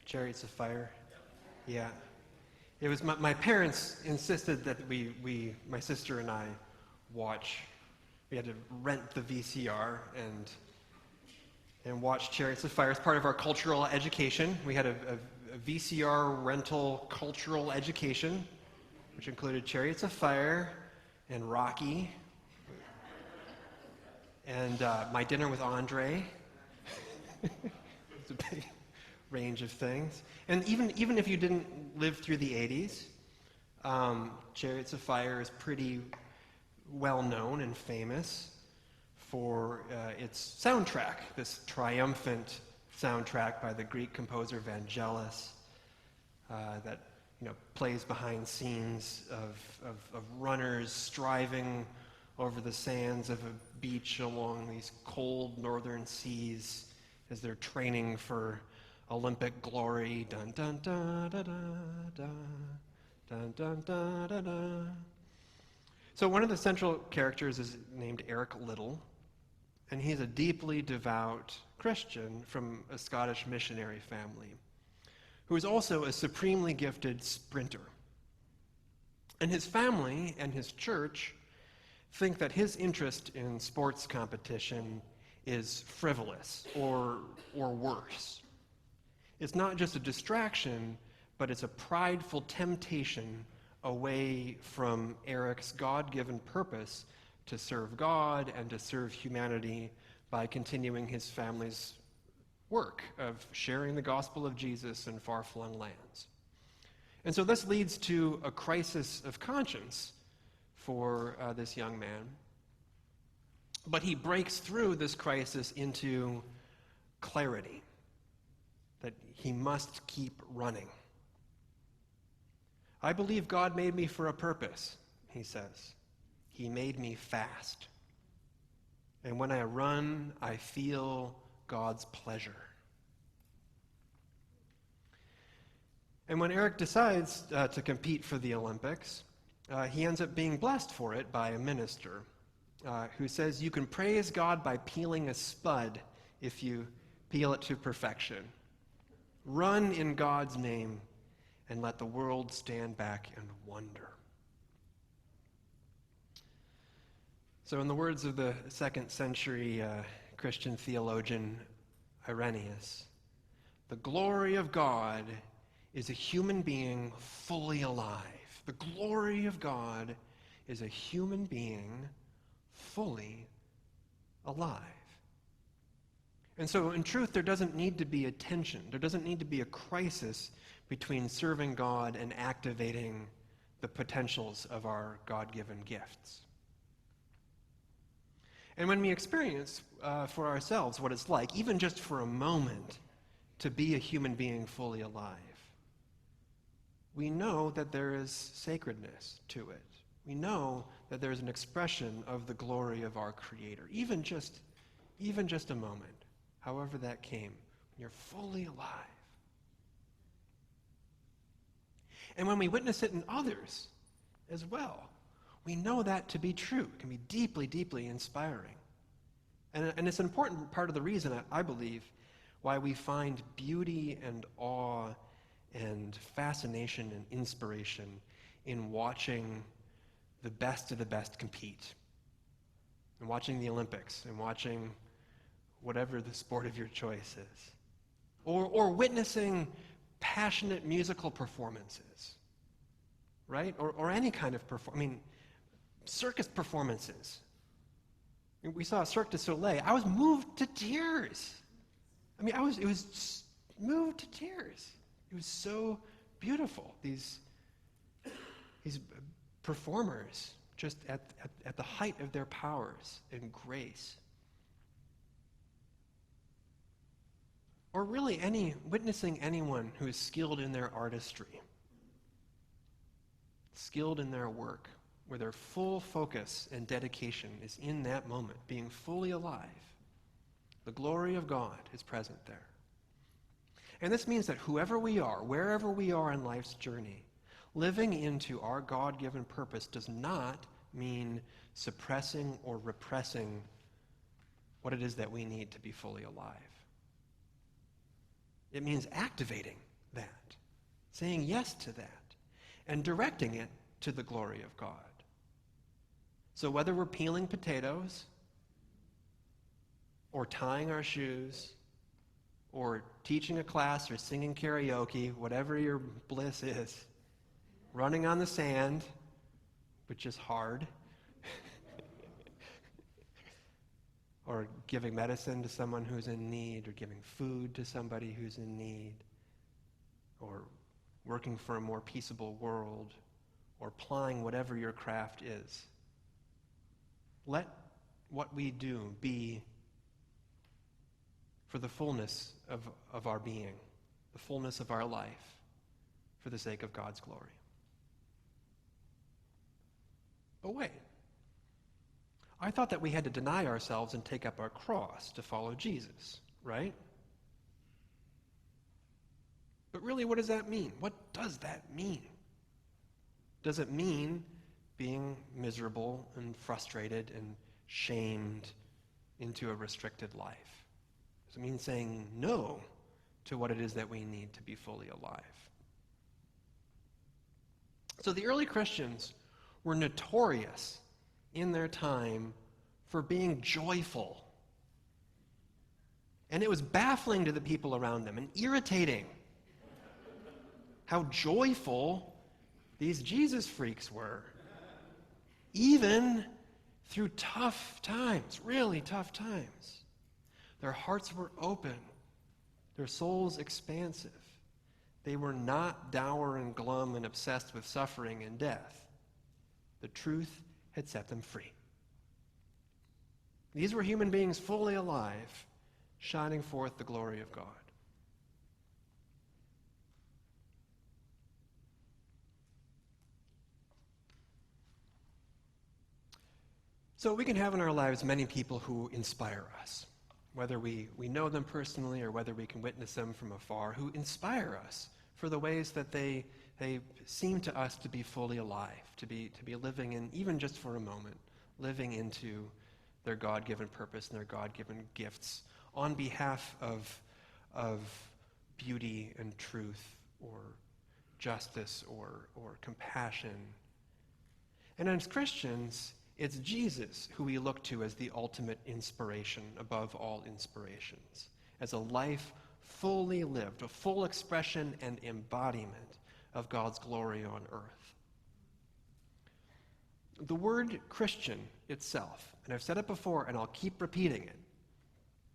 Chariots of Fire. Yeah. It was my parents insisted that my sister and I watch. We had to rent the VCR and watch Chariots of Fire as part of our cultural education. We had a VCR rental cultural education, which included Chariots of Fire and Rocky and My Dinner with Andre. It's a big range of things. And even if you didn't live through the 80s, Chariots of Fire is pretty well known and famous for its soundtrack, this triumphant soundtrack by the Greek composer Vangelis that plays behind scenes of runners striving over the sands of a beach along these cold northern seas as they're training for Olympic glory. Dun dun dun da da da, dun dun da da da. So one of the central characters is named Eric Liddell, and he's a deeply devout Christian from a Scottish missionary family who is also a supremely gifted sprinter. And his family and his church think that his interest in sports competition is frivolous or worse. It's not just a distraction, but it's a prideful temptation away from Eric's God-given purpose to serve God and to serve humanity by continuing his family's work of sharing the gospel of Jesus in far-flung lands. And so this leads to a crisis of conscience for this young man. But he breaks through this crisis into clarity, that he must keep running. I believe God made me for a purpose, he says. He made me fast. And when I run, I feel God's pleasure. And when Eric decides to compete for the Olympics, he ends up being blessed for it by a minister who says you can praise God by peeling a spud if you peel it to perfection. Run in God's name and let the world stand back and wonder. So in the words of the 2nd century Christian theologian Irenaeus, the glory of God is a human being fully alive. The glory of God is a human being fully alive. And so in truth, there doesn't need to be a tension. There doesn't need to be a crisis between serving God and activating the potentials of our God-given gifts. And when we experience for ourselves what it's like, even just for a moment, to be a human being fully alive, we know that there is sacredness to it. We know that there's an expression of the glory of our Creator, even just a moment, however that came, when you're fully alive. And when we witness it in others as well, we know that to be true. It can be deeply, deeply inspiring. And it's an important part of the reason, I believe, why we find beauty and awe and fascination and inspiration in watching the best of the best compete, and watching the Olympics, and watching whatever the sport of your choice is, or witnessing passionate musical performances, right? Or any kind of circus performances. We saw Cirque du Soleil. I was moved to tears. It was just moved to tears. It was so beautiful. These performers just at the height of their powers and grace. Or really witnessing anyone who is skilled in their artistry, skilled in their work, where their full focus and dedication is in that moment, being fully alive. The glory of God is present there. And this means that whoever we are, wherever we are in life's journey, living into our God-given purpose does not mean suppressing or repressing what it is that we need to be fully alive. It means activating that, saying yes to that, and directing it to the glory of God. So whether we're peeling potatoes, or tying our shoes, or teaching a class, or singing karaoke, whatever your bliss is, running on the sand, which is hard, or giving medicine to someone who's in need, or giving food to somebody who's in need, or working for a more peaceable world, or plying whatever your craft is. Let what we do be for the fullness of our being, the fullness of our life, for the sake of God's glory. But wait, I thought that we had to deny ourselves and take up our cross to follow Jesus, right? But really, what does that mean? What does that mean? Does it mean being miserable and frustrated and shamed into a restricted life? Does it mean saying no to what it is that we need to be fully alive? So the early Christians were notorious in their time for being joyful. And it was baffling to the people around them and irritating how joyful these Jesus freaks were, even through tough times, really tough times. Their hearts were open, their souls expansive. They were not dour and glum and obsessed with suffering and death. The truth had set them free. These were human beings fully alive, shining forth the glory of God. So we can have in our lives many people who inspire us, whether we know them personally or whether we can witness them from afar, who inspire us for the ways that they seem to us to be fully alive, to be living in, even just for a moment, living into their God-given purpose and their God-given gifts on behalf of beauty and truth or justice or compassion. And as Christians, it's Jesus who we look to as the ultimate inspiration above all inspirations, as a life fully lived, a full expression and embodiment of God's glory on earth. The word Christian itself, and I've said it before and I'll keep repeating it,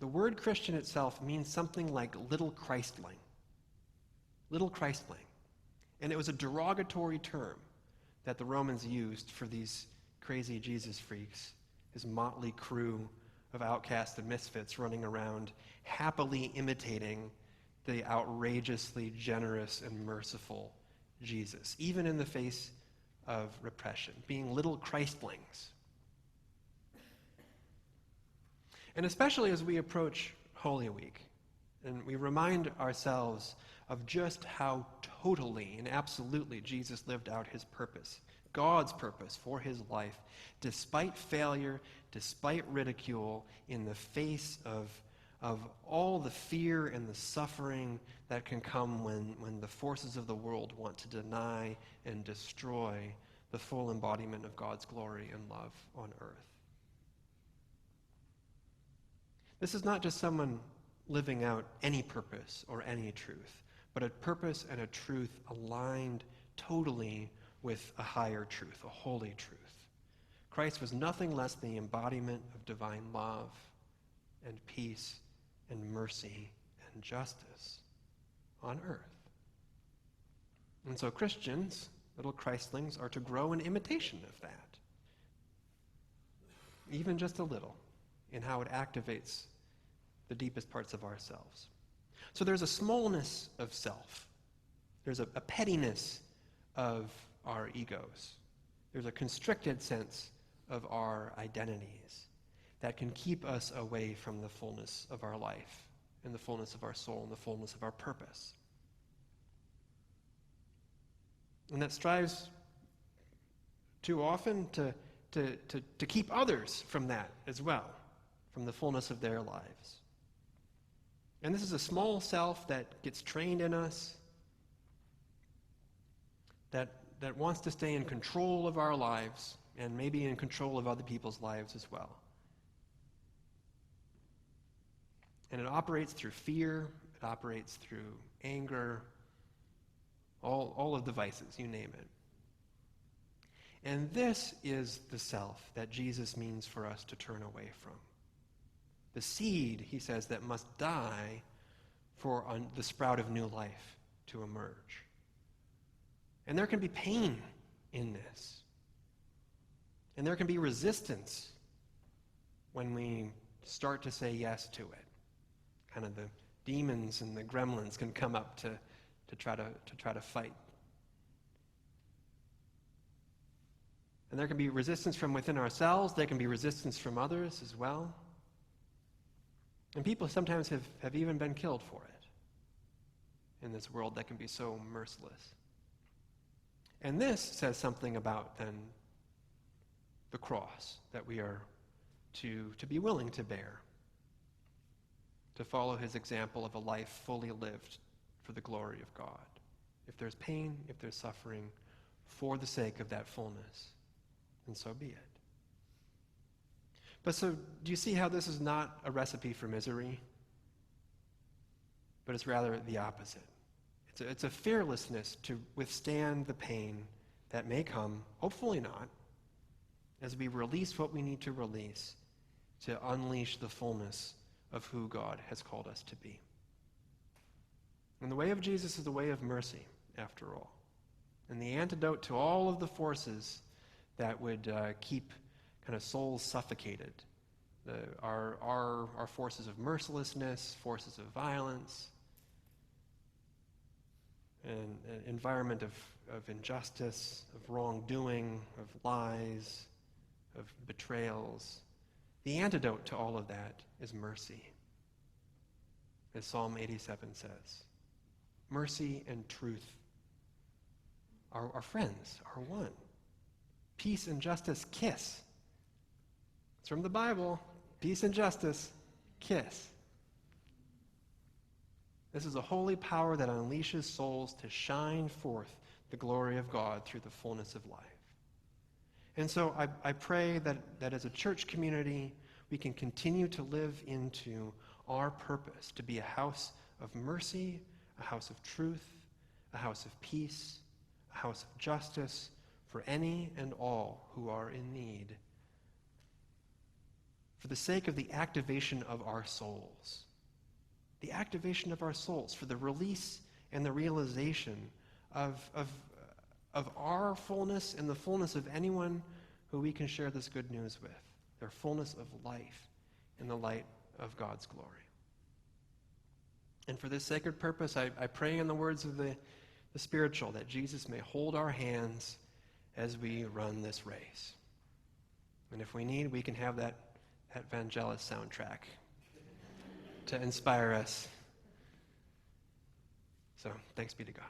the word Christian itself means something like little Christling. Little Christling. And it was a derogatory term that the Romans used for these crazy Jesus freaks, his motley crew of outcasts and misfits running around, happily imitating the outrageously generous and merciful Jesus, even in the face of repression, being little Christlings. And especially as we approach Holy Week, and we remind ourselves of just how totally and absolutely Jesus lived out his purpose, God's purpose for his life, despite failure, despite ridicule, in the face of all the fear and the suffering that can come when the forces of the world want to deny and destroy the full embodiment of God's glory and love on earth. This is not just someone living out any purpose or any truth, but a purpose and a truth aligned totally with a higher truth, a holy truth. Christ was nothing less than the embodiment of divine love and peace and mercy and justice on earth. And so Christians, little Christlings, are to grow in imitation of that, even just a little, in how it activates the deepest parts of ourselves. So there's a smallness of self. There's a pettiness of our egos. There's a constricted sense of our identities that can keep us away from the fullness of our life and the fullness of our soul and the fullness of our purpose. And that strives too often to keep others from that as well, from the fullness of their lives. And this is a small self that gets trained in us that wants to stay in control of our lives and maybe in control of other people's lives as well. And it operates through fear, it operates through anger, all of the vices, you name it. And this is the self that Jesus means for us to turn away from. The seed, he says, that must die for the sprout of new life to emerge. And there can be pain in this. And there can be resistance when we start to say yes to it. Kind of the demons and the gremlins can come up to try to fight. And there can be resistance from within ourselves. There can be resistance from others as well. And people sometimes have even been killed for it in this world that can be so merciless. And this says something about, then, the cross that we are to be willing to bear, to follow his example of a life fully lived for the glory of God. If there's pain, if there's suffering, for the sake of that fullness, then so be it. But so, do you see how this is not a recipe for misery? But it's rather the opposite. It's a fearlessness to withstand the pain that may come, hopefully not, as we release what we need to release to unleash the fullness of who God has called us to be. And the way of Jesus is the way of mercy, after all. And the antidote to all of the forces that would keep kind of souls suffocated, our forces of mercilessness, forces of violence, an environment of injustice, of wrongdoing, of lies, of betrayals. The antidote to all of that is mercy. As Psalm 87 says, mercy and truth are friends, are one. Peace and justice kiss. It's from the Bible. Peace and justice kiss. This is a holy power that unleashes souls to shine forth the glory of God through the fullness of life. And so I pray that as a church community, we can continue to live into our purpose to be a house of mercy, a house of truth, a house of peace, a house of justice for any and all who are in need, for the sake of the activation of our souls. The activation of our souls, for the release and the realization of our fullness and the fullness of anyone who we can share this good news with, their fullness of life in the light of God's glory. And for this sacred purpose, I pray in the words of the spiritual that Jesus may hold our hands as we run this race. And if we need, we can have that Vangelis soundtrack to inspire us. So, thanks be to God.